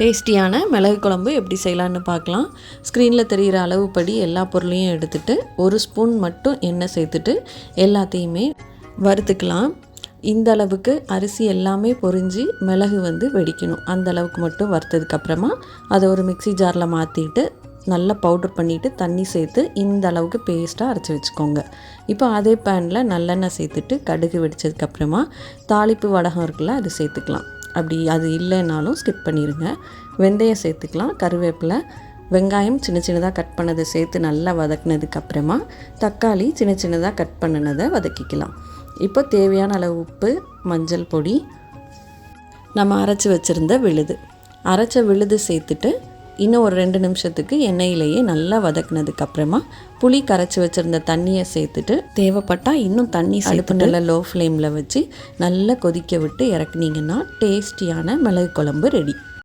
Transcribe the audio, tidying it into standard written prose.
டேஸ்டியான மிளகு குழம்பு எப்படி செய்யலான்னு பார்க்கலாம். ஸ்க்ரீனில் தெரிகிற அளவுப்படி எல்லா பொருளையும் எடுத்துகிட்டு 1 ஸ்பூன் மட்டும் எண்ணெய் சேர்த்துட்டு எல்லாத்தையுமே வறுத்துக்கலாம். இந்த அளவுக்கு அரிசி எல்லாமே பொரிஞ்சு மிளகு வெடிக்கணும். அந்த அளவுக்கு மட்டும் வறுத்ததுக்கப்புறமா அதை ஒரு மிக்ஸி ஜாரில் மாற்றிட்டு நல்லா பவுடர் பண்ணிவிட்டு தண்ணி சேர்த்து இந்த அளவுக்கு பேஸ்ட்டாக அரைச்சி வச்சுக்கோங்க. இப்போ அதே பேனில் நல்லெண்ணெய் சேர்த்துட்டு கடுகு வெடித்ததுக்கப்புறமா தாளிப்பு வடகம் இருக்குல்ல, அது சேர்த்துக்கலாம். அப்படி அது இல்லைன்னாலும் ஸ்கிப் பண்ணிடுங்க. வெந்தயம் சேர்த்துக்கலாம், கருவேப்பிலை, வெங்காயம் சின்ன சின்னதாக கட் பண்ணதை சேர்த்து நல்லா வதக்கினதுக்கப்புறமா தக்காளி சின்ன சின்னதாக கட் பண்ணினதை வதக்கிக்கலாம். இப்போ தேவையான அளவு உப்பு, மஞ்சள் பொடி, நம்ம அரைச்சி வச்சுருந்த விழுது, அரைச்ச விழுது சேர்த்துட்டு இன்னும் ஒரு 2 நிமிஷத்துக்கு எண்ணெயிலேயே நல்லா வதக்கினதுக்கப்புறமா புளி கரைச்சி வச்சுருந்த தண்ணியை சேர்த்துட்டு தேவைப்பட்டால் இன்னும் தண்ணி அடுப்பு நல்லா லோ ஃப்ளேமில் வச்சு நல்லா கொதிக்க விட்டு இறக்குனீங்கன்னா டேஸ்டியான மிளகு குழம்பு ரெடி.